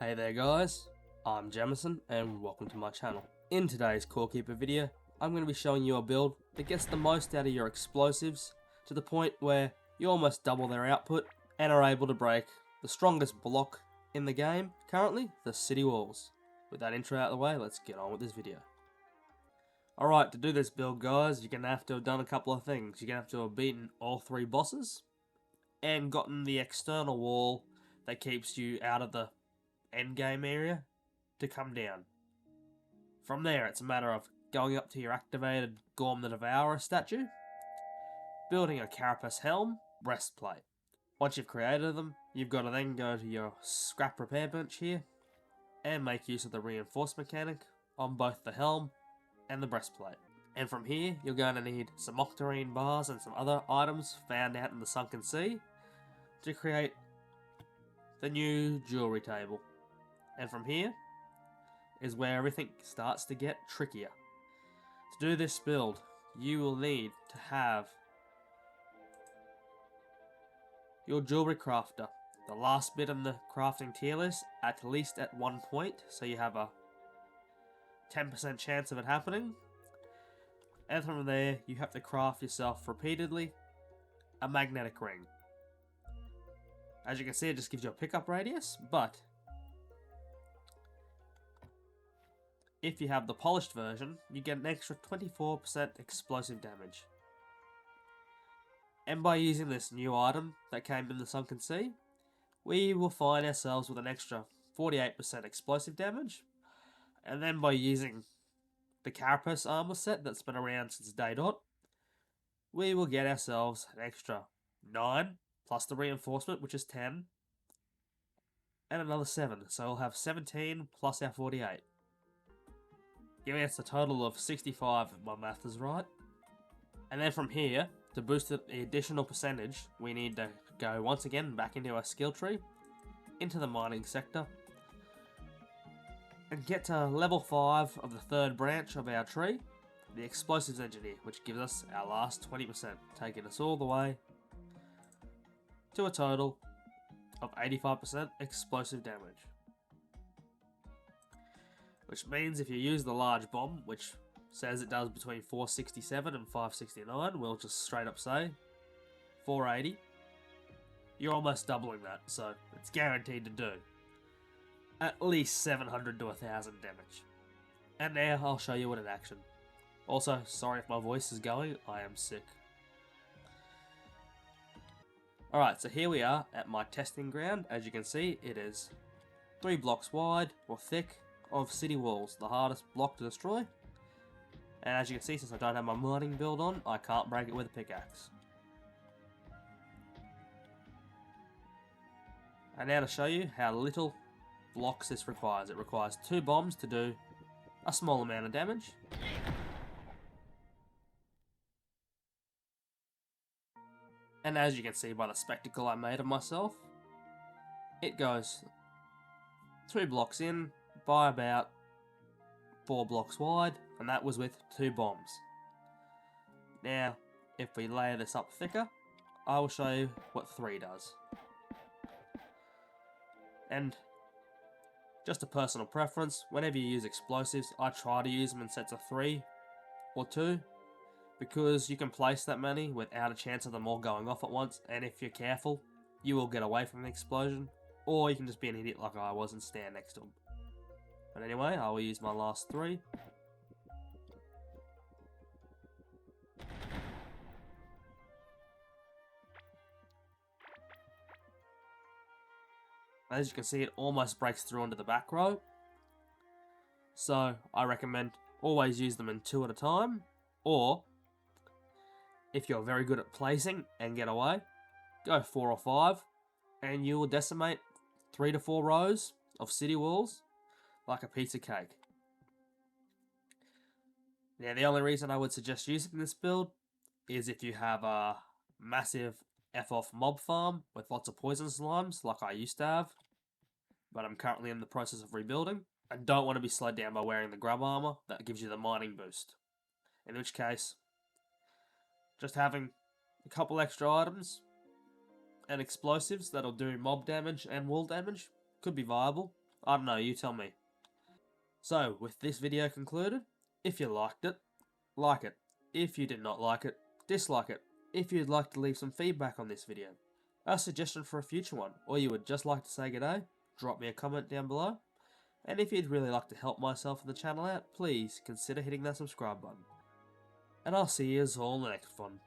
Hey there guys, I'm Jamison and welcome to my channel. In today's Core Keeper video, I'm going to be showing you a build that gets the most out of your explosives to the point where you almost double their output and are able to break the strongest block in the game currently, the city walls. With that intro out of the way, let's get on with this video. Alright, to do this build guys, you're going to have to have done a couple of things. You're going to have beaten all 3 bosses and gotten the external wall that keeps you out of the endgame area to come down. From there, it's a matter of going up to your activated Gorm the Devourer statue, building a carapace helm, breastplate. Once you've created them, you've got to then go to your scrap repair bench here and make use of the reinforce mechanic on both the helm and the breastplate. And from here, you're going to need some octarine bars and some other items found out in the Sunken Sea to create the new jewelry table. And from here is where everything starts to get trickier. To do this build, you will need to have your jewelry crafter, the last bit in the crafting tier list, at least at 1 point, so you have a 10% chance of it happening. And from there, you have to craft yourself repeatedly a magnetic ring. As you can see, it just gives you a pickup radius, but if you have the polished version, you get an extra 24% explosive damage. And by using this new item that came in the Sunken Sea, we will find ourselves with an extra 48% explosive damage. And then by using the carapace armor set that's been around since day dot, we will get ourselves an extra 9 plus the reinforcement, which is 10, and another 7. So we'll have 17 plus our 48. Giving us a total of 65 if my math is right. And then from here, to boost it the additional percentage, we need to go once again back into our skill tree, into the mining sector, and get to level 5 of the 3rd branch of our tree, the explosives engineer, which gives us our last 20%, taking us all the way to a total of 85% explosive damage. Which means if you use the large bomb, which says it does between 467 and 569, we'll just straight up say 480. You're almost doubling that, so it's guaranteed to do at least 700 to 1000 damage. And now I'll show you it in action. Also, sorry if my voice is going, I am sick. Alright, so here we are at my testing ground. As you can see, it is 3 blocks wide or thick of city walls, the hardest block to destroy. And as you can see, since I don't have my mining build on, I can't break it with a pickaxe. And now to show you how little blocks this requires. It requires 2 bombs to do a small amount of damage. And as you can see by the spectacle I made of myself, it goes 2 blocks in by about 4 blocks wide, and that was with 2 bombs. Now, if we layer this up thicker, I will show you what 3 does. And just a personal preference, whenever you use explosives, I try to use them in sets of 3 or 2, because you can place that many without a chance of them all going off at once, and if you're careful, you will get away from the explosion, or you can just be an idiot like I was and stand next to them. But anyway, I will use my last 3. As you can see, it almost breaks through into the back row. So I recommend always use them in 2 at a time, or if you're very good at placing and get away, go 4 or 5, and you will decimate 3 to 4 rows of city walls like a piece of cake. Now, the only reason I would suggest using this build is if you have a massive F-off mob farm with lots of poison slimes, like I used to have, but I'm currently in the process of rebuilding, and don't want to be slowed down by wearing the grub armor that gives you the mining boost. In which case, just having a couple extra items and explosives that'll do mob damage and wall damage could be viable. I don't know, you tell me. So, with this video concluded, if you liked it, like it. If you did not like it, dislike it. If you'd like to leave some feedback on this video, a suggestion for a future one, or you would just like to say g'day, drop me a comment down below. And if you'd really like to help myself and the channel out, please consider hitting that subscribe button. And I'll see you all in the next one.